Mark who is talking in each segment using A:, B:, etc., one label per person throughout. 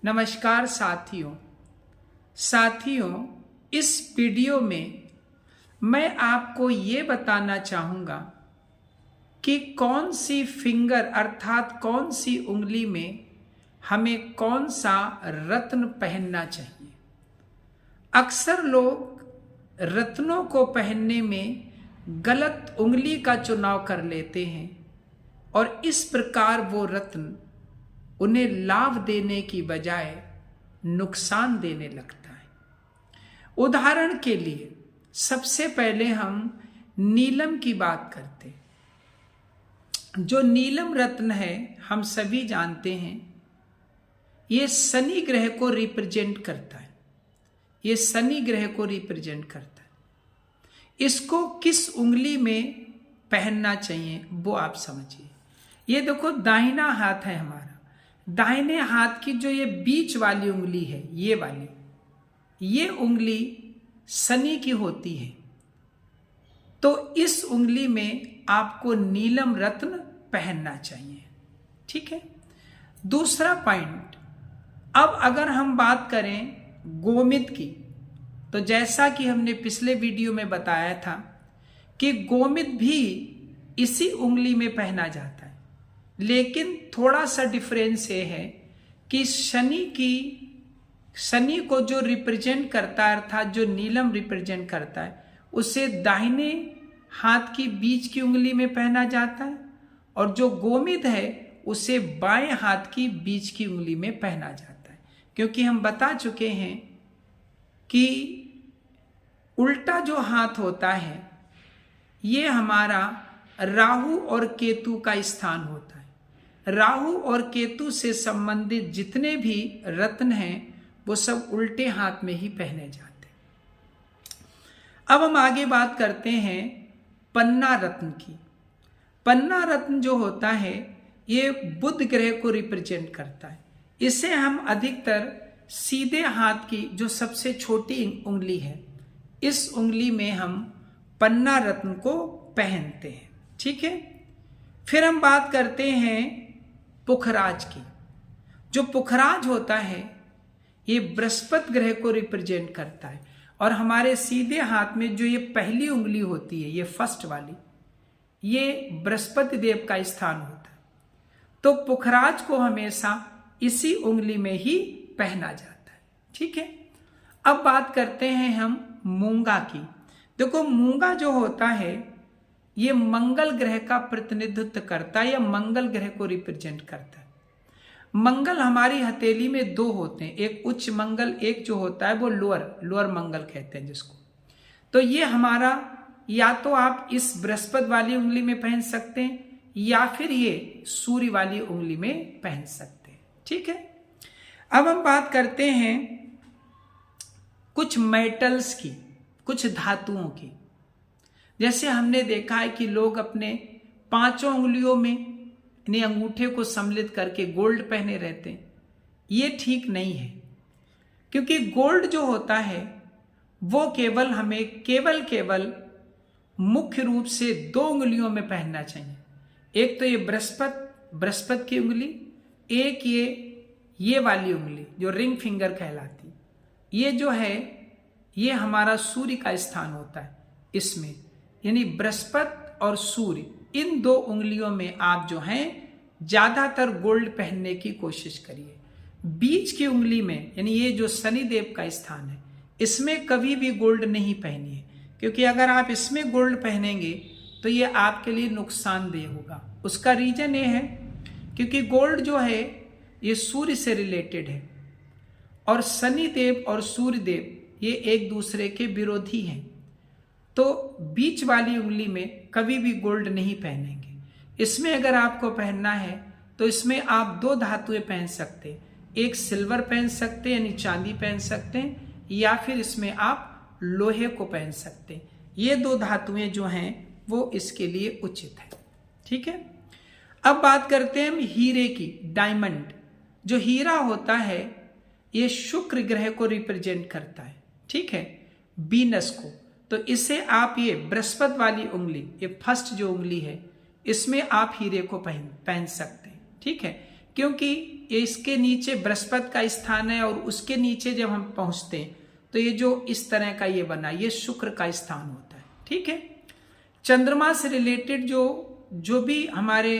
A: नमस्कार साथियों, इस वीडियो में मैं आपको ये बताना चाहूँगा कि कौन सी फिंगर अर्थात कौन सी उंगली में हमें कौन सा रत्न पहनना चाहिए। अक्सर लोग रत्नों को पहनने में गलत उंगली का चुनाव कर लेते हैं और इस प्रकार वो रत्न उन्हें लाभ देने की बजाय नुकसान देने लगता है। उदाहरण के लिए सबसे पहले हम नीलम की बात करते हैं। जो नीलम रत्न है हम सभी जानते हैं, ये शनि ग्रह को रिप्रेजेंट करता है। ये शनि ग्रह को रिप्रेजेंट करता है। इसको किस उंगली में पहनना चाहिए वो आप समझिए। ये देखो दाहिना हाथ है हमारा, दाहिने हाथ की जो ये बीच वाली उंगली है, ये वाली, ये उंगली शनि की होती है। तो इस उंगली में आपको नीलम रत्न पहनना चाहिए। ठीक है। दूसरा पॉइंट, अब अगर हम बात करें गोमित की, तो जैसा कि हमने पिछले वीडियो में बताया था कि गोमित भी इसी उंगली में पहना जाता है, लेकिन थोड़ा सा डिफरेंस ये है कि शनि को जो रिप्रेजेंट करता है अर्थात जो नीलम रिप्रेजेंट करता है, उसे दाहिने हाथ की बीच की उंगली में पहना जाता है और जो गोमित है उसे बाएं हाथ की बीच की उंगली में पहना जाता है। क्योंकि हम बता चुके हैं कि उल्टा जो हाथ होता है ये हमारा राहु और केतु का स्थान होता है। राहु और केतु से संबंधित जितने भी रत्न हैं वो सब उल्टे हाथ में ही पहने जाते हैं। अब हम आगे बात करते हैं पन्ना रत्न की। पन्ना रत्न जो होता है ये बुध ग्रह को रिप्रेजेंट करता है। इसे हम अधिकतर सीधे हाथ की जो सबसे छोटी उंगली है, इस उंगली में हम पन्ना रत्न को पहनते हैं। ठीक है। फिर हम बात करते हैं पुखराज की। जो पुखराज होता है ये बृहस्पति ग्रह को रिप्रेजेंट करता है और हमारे सीधे हाथ में जो ये पहली उंगली होती है, ये फर्स्ट वाली, ये बृहस्पति देव का स्थान होता है। तो पुखराज को हमेशा इसी उंगली में ही पहना जाता है। ठीक है। अब बात करते हैं हम मूंगा की। देखो मूंगा जो होता है ये मंगल ग्रह का प्रतिनिधित्व करता है या मंगल ग्रह को रिप्रेजेंट करता है। मंगल हमारी हथेली में दो होते हैं, एक उच्च मंगल, एक जो होता है वो लोअर मंगल कहते हैं जिसको। तो ये हमारा, या तो आप इस बृहस्पति वाली उंगली में पहन सकते हैं या फिर ये सूर्य वाली उंगली में पहन सकते हैं। ठीक है। अब हम बात करते हैं कुछ मेटल्स की, कुछ धातुओं की। जैसे हमने देखा है कि लोग अपने पांचों उंगलियों में इन्हें अंगूठे को सम्मिलित करके गोल्ड पहने रहते हैं। ये ठीक नहीं है, क्योंकि गोल्ड जो होता है वो केवल हमें केवल मुख्य रूप से दो उंगलियों में पहनना चाहिए। एक तो ये बृहस्पति की उंगली, एक ये वाली उंगली जो रिंग फिंगर कहलाती, ये जो है ये हमारा सूर्य का स्थान होता है। इसमें यानी बृहस्पति और सूर्य, इन दो उंगलियों में आप जो हैं ज्यादातर गोल्ड पहनने की कोशिश करिए। बीच की उंगली में यानी ये जो शनि देव का स्थान है, इसमें कभी भी गोल्ड नहीं पहनिए, क्योंकि अगर आप इसमें गोल्ड पहनेंगे तो ये आपके लिए नुकसानदेह होगा। उसका रीजन ये है क्योंकि गोल्ड जो है ये सूर्य से रिलेटेड है और शनि देव और सूर्य देव ये एक दूसरे के विरोधी हैं। तो बीच वाली उंगली में कभी भी गोल्ड नहीं पहनेंगे। इसमें अगर आपको पहनना है तो इसमें आप दो धातुएं पहन सकते हैं, एक सिल्वर पहन सकते हैं यानी चांदी पहन सकते हैं, या फिर इसमें आप लोहे को पहन सकते हैं। ये दो धातुएं जो हैं वो इसके लिए उचित है। ठीक है। अब बात करते हैं हम हीरे की, डायमंड। जो हीरा होता है ये शुक्र ग्रह को रिप्रेजेंट करता है। ठीक है, वीनस को। तो इसे आप ये बृहस्पति वाली उंगली, ये फर्स्ट जो उंगली है, इसमें आप हीरे को पहन सकते हैं। ठीक है, क्योंकि इसके नीचे बृहस्पति का स्थान है और उसके नीचे जब हम पहुंचते हैं तो ये जो इस तरह का ये बना, ये शुक्र का स्थान होता है। ठीक है, चंद्रमा से रिलेटेड जो भी हमारे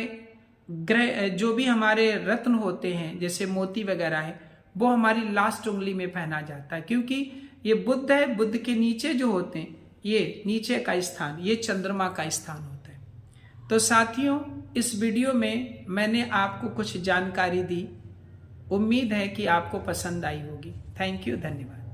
A: ग्रह, जो भी हमारे रत्न होते हैं जैसे मोती वगैरह है, वो हमारी लास्ट उंगली में पहना जाता है, क्योंकि ये बुध है, बुध के नीचे जो होते हैं ये नीचे का स्थान, ये चंद्रमा का स्थान होता है। तो साथियों, इस वीडियो में मैंने आपको कुछ जानकारी दी, उम्मीद है कि आपको पसंद आई होगी। थैंक यू, धन्यवाद।